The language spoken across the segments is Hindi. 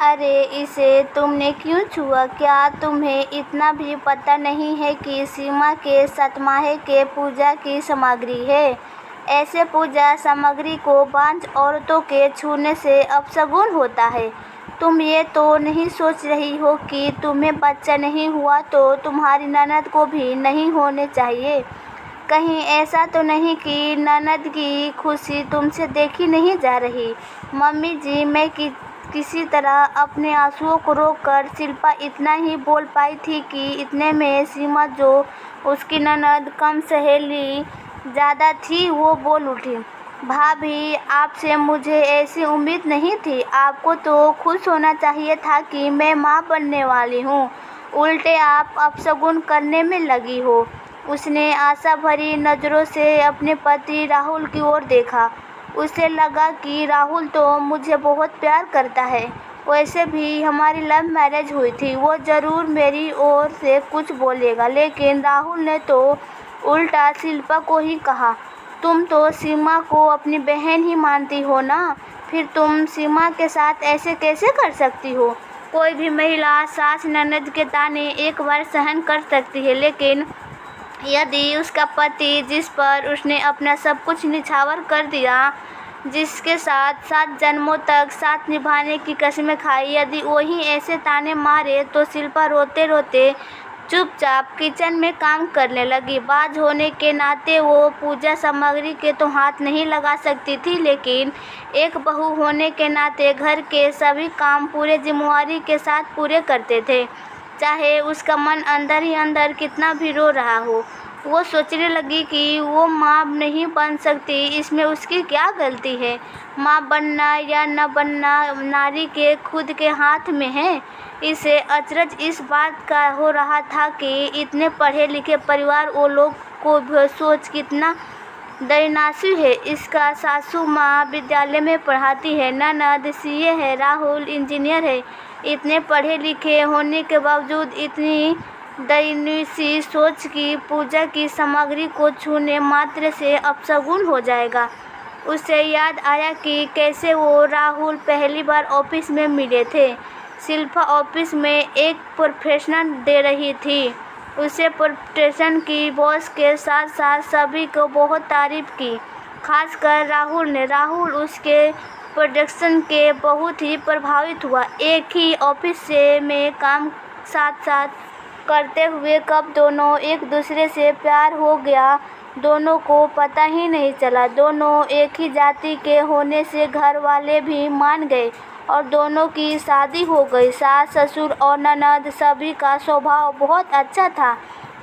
अरे इसे तुमने क्यों छुआ? क्या तुम्हें इतना भी पता नहीं है कि सीमा के सतमाहे के पूजा की सामग्री है? ऐसे पूजा सामग्री को बांझ औरतों के छूने से अपशगुन होता है। तुम ये तो नहीं सोच रही हो कि तुम्हें बच्चा नहीं हुआ तो तुम्हारी ननद को भी नहीं होने चाहिए? कहीं ऐसा तो नहीं कि ननद की खुशी तुमसे देखी नहीं जा रही? मम्मी जी, मैं किसी तरह अपने आंसुओं को रोककर शिल्पा इतना ही बोल पाई थी कि इतने में सीमा, जो उसकी ननद कम सहेली ज़्यादा थी, वो बोल उठी। भाभी, आपसे मुझे ऐसी उम्मीद नहीं थी। आपको तो खुश होना चाहिए था कि मैं माँ बनने वाली हूँ, उल्टे आप अपशगुन करने में लगी हो। उसने आशा भरी नज़रों से अपने पति राहुल की ओर देखा। उसे लगा कि राहुल तो मुझे बहुत प्यार करता है। वैसे भी हमारी लव मैरिज हुई थी, वो ज़रूर मेरी ओर से कुछ बोलेगा। लेकिन राहुल ने तो उल्टा शिल्पा को ही कहा, तुम तो सीमा को अपनी बहन ही मानती हो ना, फिर तुम सीमा के साथ ऐसे कैसे कर सकती हो? कोई भी महिला सास ननद के ताने एक बार सहन कर सकती है, लेकिन यदि उसका पति, जिस पर उसने अपना सब कुछ निछावर कर दिया, जिसके साथ 7 जन्मों तक साथ निभाने की कसमें खाई, यदि वही ऐसे ताने मारे, तो शिल्पा रोते रोते चुपचाप किचन में काम करने लगी। बाज होने के नाते वो पूजा सामग्री के तो हाथ नहीं लगा सकती थी, लेकिन एक बहू होने के नाते घर के सभी काम पूरे जिम्मेवारी के साथ पूरे करते थे, चाहे उसका मन अंदर ही अंदर कितना भी रो रहा हो। वो सोचने लगी कि वो माँ नहीं बन सकती, इसमें उसकी क्या गलती है? माँ बनना या न बनना नारी के खुद के हाथ में है। इसे अचरज इस बात का हो रहा था कि इतने पढ़े लिखे परिवार वो लोग को सोच कितना दयनीय है। इसका सासू माँ विद्यालय में पढ़ाती है, ननद सीए है, राहुल इंजीनियर है। इतने पढ़े लिखे होने के बावजूद इतनी दयनीय सी सोच की पूजा की सामग्री को छूने मात्र से अपशगुन हो जाएगा। उसे याद आया कि कैसे वो राहुल पहली बार ऑफिस में मिले थे। शिल्पा ऑफिस में एक प्रेजेंटेशन दे रही थी। उसे प्रेजेंटेशन की बॉस के साथ साथ सभी को बहुत तारीफ की, खासकर राहुल ने। राहुल उसके प्रोडक्शन के बहुत ही प्रभावित हुआ। एक ही ऑफिस से में काम साथ साथ करते हुए कब दोनों एक दूसरे से प्यार हो गया, दोनों को पता ही नहीं चला। दोनों एक ही जाति के होने से घर वाले भी मान गए और दोनों की शादी हो गई। सास ससुर और ननद सभी का स्वभाव बहुत अच्छा था।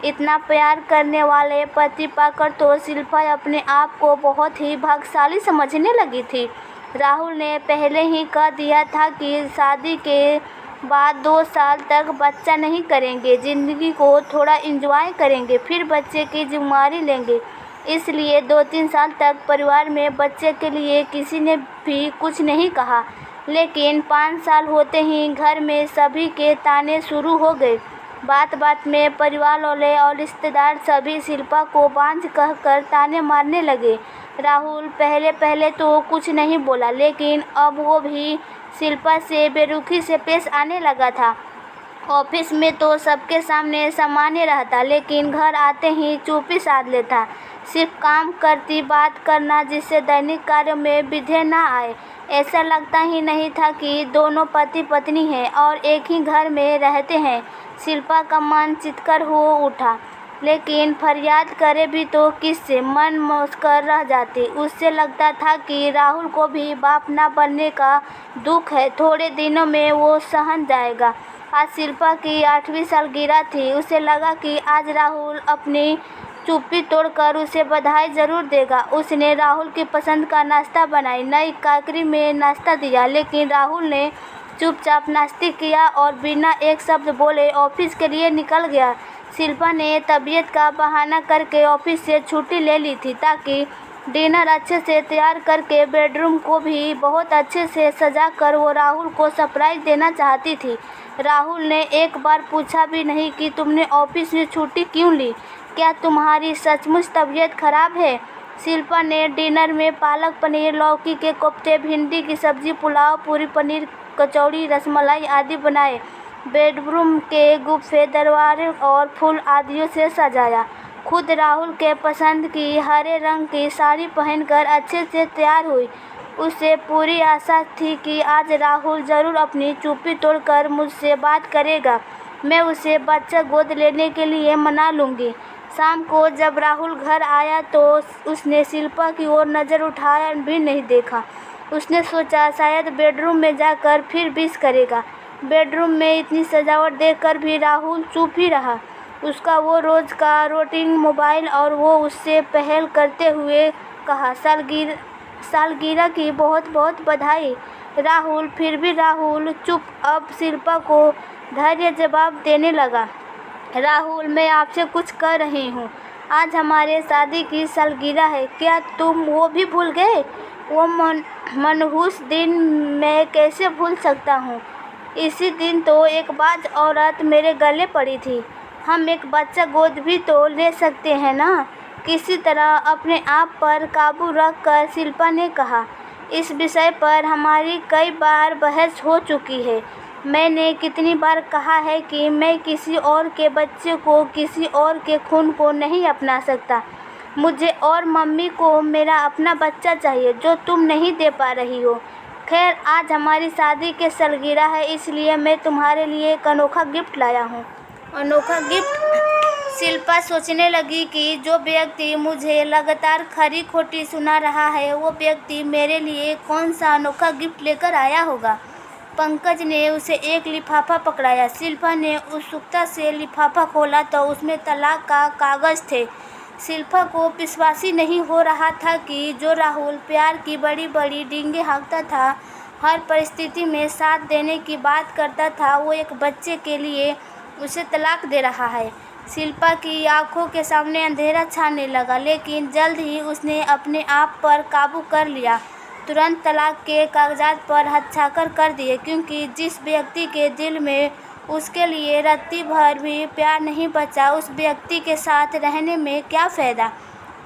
इतना प्यार करने वाले पति पाकर तो शिल्पा अपने आप को बहुत ही भाग्यशाली समझने लगी थी। राहुल ने पहले ही कह दिया था कि शादी के बाद 2 साल तक बच्चा नहीं करेंगे, ज़िंदगी को थोड़ा एंजॉय करेंगे, फिर बच्चे की जिम्मेदारी लेंगे। इसलिए 2-3 साल तक परिवार में बच्चे के लिए किसी ने भी कुछ नहीं कहा। लेकिन 5 साल होते ही घर में सभी के ताने शुरू हो गए। बात बात में परिवार वाले और रिश्तेदार सभी शिल्पा को बांझ कहकर ताने मारने लगे। राहुल पहले पहले तो कुछ नहीं बोला, लेकिन अब वो भी शिल्पा से बेरुखी से पेश आने लगा था। ऑफिस में तो सबके सामने सामान्य रहता, लेकिन घर आते ही चुप्पी साध लेता। सिर्फ काम करती बात करना, जिससे दैनिक कार्यों में विघ्न न आए। ऐसा लगता ही नहीं था कि दोनों पति पत्नी हैं और एक ही घर में रहते हैं। शिल्पा का मन चितकर हो उठा, लेकिन फरियाद करे भी तो किससे? मन मौजकर रह जाती। उससे लगता था कि राहुल को भी बाप न बनने का दुख है, थोड़े दिनों में वो सहन जाएगा। आज शिल्पा की 8वीं सालगिरह थी। उसे लगा कि आज राहुल अपनी चुप्पी तोड़कर उसे बधाई जरूर देगा। उसने राहुल की पसंद का नाश्ता बनाई, नई काकरी में नाश्ता दिया, लेकिन राहुल ने चुपचाप नाश्ता किया और बिना एक शब्द बोले ऑफिस के लिए निकल गया। शिल्पा ने तबीयत का बहाना करके ऑफिस से छुट्टी ले ली थी, ताकि डिनर अच्छे से तैयार करके बेडरूम को भी बहुत अच्छे से सजा कर वो राहुल को सरप्राइज देना चाहती थी। राहुल ने एक बार पूछा भी नहीं कि तुमने ऑफिस में छुट्टी क्यों ली? क्या तुम्हारी सचमुच तबीयत खराब है? शिल्पा ने डिनर में पालक पनीर, लौकी के कोफ्ते, भिंडी की सब्जी, पुलाव, पूरी पनीर कचौड़ी, रसमलाई आदि बनाए। बेडरूम के गुब्बारे, दरवाजे और फूल आदियों से सजाया। खुद राहुल के पसंद की हरे रंग की साड़ी पहनकर अच्छे से तैयार हुई। उसे पूरी आशा थी कि आज राहुल जरूर अपनी चुप्पी तोड़कर मुझसे बात करेगा। मैं उसे बच्चा गोद लेने के लिए मना लूँगी। शाम को जब राहुल घर आया तो उसने शिल्पा की ओर नज़र उठाया भी नहीं देखा। उसने सोचा शायद बेडरूम में जाकर फिर विश करेगा। बेडरूम में इतनी सजावट देखकर भी राहुल चुप ही रहा। उसका वो रोज़ का रूटीन मोबाइल और वो उससे पहल करते हुए कहा, सालगिरह की बहुत बहुत बधाई। राहुल फिर भी राहुल चुप। अब शिल्पा को धैर्य जवाब देने लगा, राहुल मैं आपसे कुछ कह रही हूँ। आज हमारे शादी की सालगिरह है, क्या तुम वो भी भूल गए? वो मनहूस दिन मैं कैसे भूल सकता हूँ। इसी दिन तो एक बाज औरत मेरे गले पड़ी थी। हम एक बच्चा गोद भी तो ले सकते हैं ना। किसी तरह अपने आप पर काबू रख कर शिल्पा ने कहा, इस विषय पर हमारी कई बार बहस हो चुकी है। मैंने कितनी बार कहा है कि मैं किसी और के बच्चे को, किसी और के खून को नहीं अपना सकता। मुझे और मम्मी को मेरा अपना बच्चा चाहिए जो तुम नहीं दे पा रही हो। खैर आज हमारी शादी की सालगिरह है, इसलिए मैं तुम्हारे लिए एक अनोखा गिफ्ट लाया हूँ। अनोखा गिफ्ट? शिल्पा सोचने लगी कि जो व्यक्ति मुझे लगातार खरी खोटी सुना रहा है वो व्यक्ति मेरे लिए कौन सा अनोखा गिफ्ट लेकर आया होगा। पंकज ने उसे एक लिफाफा पकड़ाया। शिल्पा ने उत्सुकता से लिफाफा खोला तो उसमें तलाक का कागज़ थे। शिल्पा को विश्वास ही नहीं हो रहा था कि जो राहुल प्यार की बड़ी बड़ी डींगे हाँकता था, हर परिस्थिति में साथ देने की बात करता था, वो एक बच्चे के लिए उसे तलाक दे रहा है। शिल्पा की आंखों के सामने अंधेरा छाने लगा, लेकिन जल्द ही उसने अपने आप पर काबू कर लिया। तुरंत तलाक के कागजात पर हस्ताक्षर कर दिए, क्योंकि जिस व्यक्ति के दिल में उसके लिए रत्ती भर भी प्यार नहीं बचा, उस व्यक्ति के साथ रहने में क्या फ़ायदा।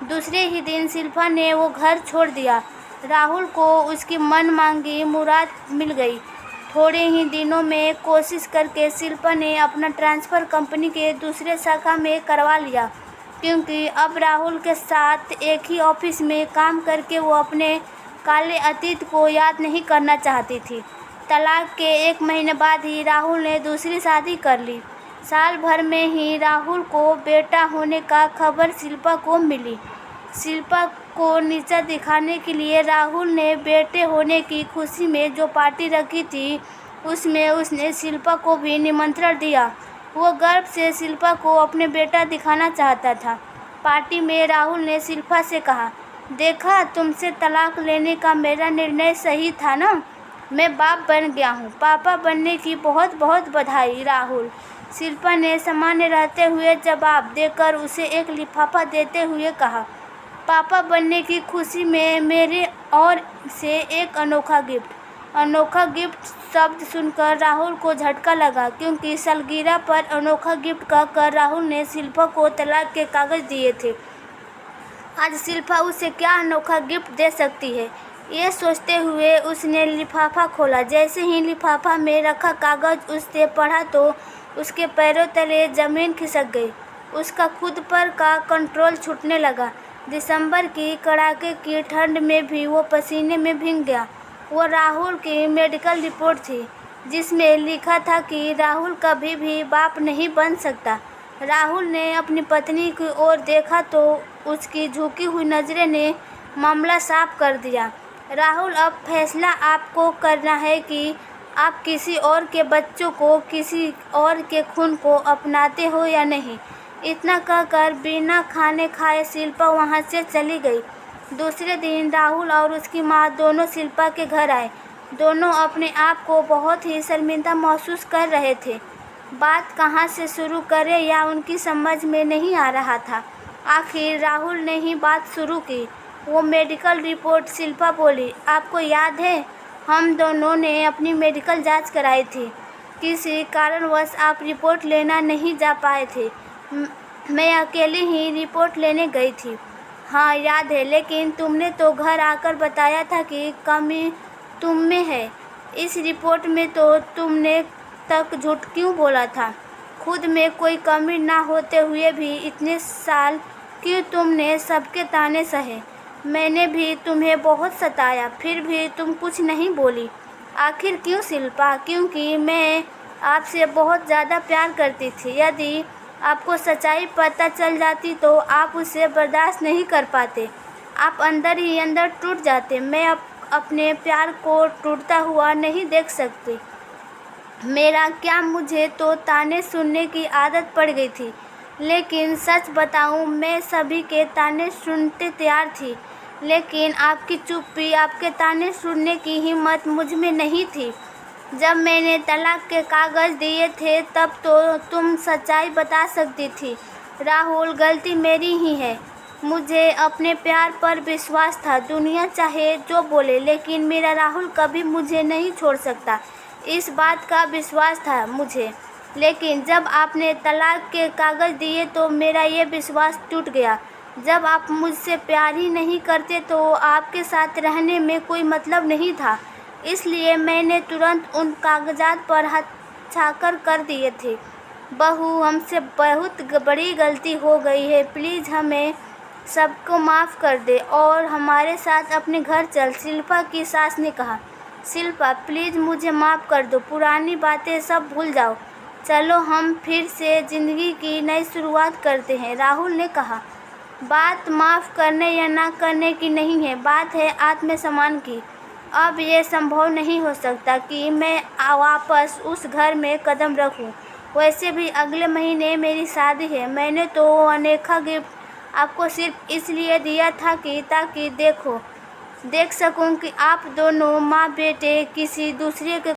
दूसरे ही दिन शिल्पा ने वो घर छोड़ दिया। राहुल को उसकी मन मांगी मुराद मिल गई। थोड़े ही दिनों में कोशिश करके शिल्पा ने अपना ट्रांसफ़र कंपनी के दूसरे शाखा में करवा लिया, क्योंकि अब राहुल के साथ एक ही ऑफिस में काम करके वो अपने काले अतीत को याद नहीं करना चाहती थी। तलाक के 1 महीने बाद ही राहुल ने दूसरी शादी कर ली। साल भर में ही राहुल को बेटा होने का खबर शिल्पा को मिली। शिल्पा को नीचा दिखाने के लिए राहुल ने बेटे होने की खुशी में जो पार्टी रखी थी, उसमें उसने शिल्पा को भी निमंत्रण दिया। वो गर्व से शिल्पा को अपने बेटा दिखाना चाहता था। पार्टी में राहुल ने शिल्पा से कहा, देखा, तुमसे तलाक लेने का मेरा निर्णय सही था ना। मैं बाप बन गया हूँ। पापा बनने की बहुत बहुत बधाई राहुल। शिल्पा ने सामान्य रहते हुए जवाब देकर उसे एक लिफाफा देते हुए कहा, पापा बनने की खुशी में मेरे और से एक अनोखा गिफ्ट। अनोखा गिफ्ट शब्द सुनकर राहुल को झटका लगा, क्योंकि सालगिरह पर अनोखा गिफ्ट कहकर राहुल ने शिल्पा को तलाक के कागज़ दिए थे। आज शिल्पा उसे क्या अनोखा गिफ्ट दे सकती है, ये सोचते हुए उसने लिफाफा खोला। जैसे ही लिफाफा में रखा कागज़ उसने पढ़ा तो उसके पैरों तले ज़मीन खिसक गई। उसका खुद पर का कंट्रोल छूटने लगा। दिसंबर की कड़ाके की ठंड में भी वो पसीने में भीग गया। वो राहुल की मेडिकल रिपोर्ट थी, जिसमें लिखा था कि राहुल कभी भी बाप नहीं बन सकता। राहुल ने अपनी पत्नी की ओर देखा तो उसकी झुकी हुई नज़रें ने मामला साफ कर दिया। राहुल, अब फैसला आपको करना है कि आप किसी और के बच्चों को, किसी और के खून को अपनाते हो या नहीं। इतना कहकर बिना खाने खाए शिल्पा वहाँ से चली गई। दूसरे दिन राहुल और उसकी माँ दोनों शिल्पा के घर आए। दोनों अपने आप को बहुत ही शर्मिंदा महसूस कर रहे थे। बात कहाँ से शुरू करें या उनकी समझ में नहीं आ रहा था। आखिर राहुल ने ही बात शुरू की। वो मेडिकल रिपोर्ट। शिल्पा बोली, आपको याद है, हम दोनों ने अपनी मेडिकल जांच कराई थी। किसी कारणवश आप रिपोर्ट लेना नहीं जा पाए थे। मैं अकेली ही रिपोर्ट लेने गई थी। हाँ याद है, लेकिन तुमने तो घर आकर बताया था कि कमी तुम में है। इस रिपोर्ट में तो तुमने तक झूठ क्यों बोला था? खुद में कोई कमी ना होते हुए भी इतने साल क्यों तुमने सबके ताने सहे? मैंने भी तुम्हें बहुत सताया, फिर भी तुम कुछ नहीं बोली। आखिर क्यों शिल्पा? क्योंकि मैं आपसे बहुत ज़्यादा प्यार करती थी। यदि आपको सच्चाई पता चल जाती तो आप उसे बर्दाश्त नहीं कर पाते। आप अंदर ही अंदर टूट जाते। मैं अपने प्यार को टूटता हुआ नहीं देख सकती। मेरा क्या, मुझे तो ताने सुनने की आदत पड़ गई थी। लेकिन सच बताऊं, मैं सभी के ताने सुनते तैयार थी, लेकिन आपकी चुप्पी, आपके ताने सुनने की हिम्मत मुझ में नहीं थी। जब मैंने तलाक के कागज़ दिए थे तब तो तुम सच्चाई बता सकती थी। राहुल, गलती मेरी ही है। मुझे अपने प्यार पर विश्वास था। दुनिया चाहे जो बोले, लेकिन मेरा राहुल कभी मुझे नहीं छोड़ सकता, इस बात का विश्वास था मुझे। लेकिन जब आपने तलाक के कागज़ दिए तो मेरा ये विश्वास टूट गया। जब आप मुझसे प्यार ही नहीं करते तो आपके साथ रहने में कोई मतलब नहीं था। इसलिए मैंने तुरंत उन कागजात पर हस्ताक्षर कर दिए थे। बहू, हमसे बहुत बड़ी गलती हो गई है। प्लीज़ हमें सबको माफ़ कर दे और हमारे साथ अपने घर चल, शिल्पा की सास ने कहा। शिल्पा, प्लीज़ मुझे माफ़ कर दो। पुरानी बातें सब भूल जाओ। चलो हम फिर से ज़िंदगी की नई शुरुआत करते हैं, राहुल ने कहा। बात माफ़ करने या ना करने की नहीं है, बात है आत्मसम्मान की। अब ये संभव नहीं हो सकता कि मैं वापस उस घर में कदम रखूं। वैसे भी अगले महीने मेरी शादी है। मैंने तो अनेका गिफ्ट आपको सिर्फ इसलिए दिया था कि ताकि देख सकूं कि आप दोनों माँ बेटे किसी दूसरे के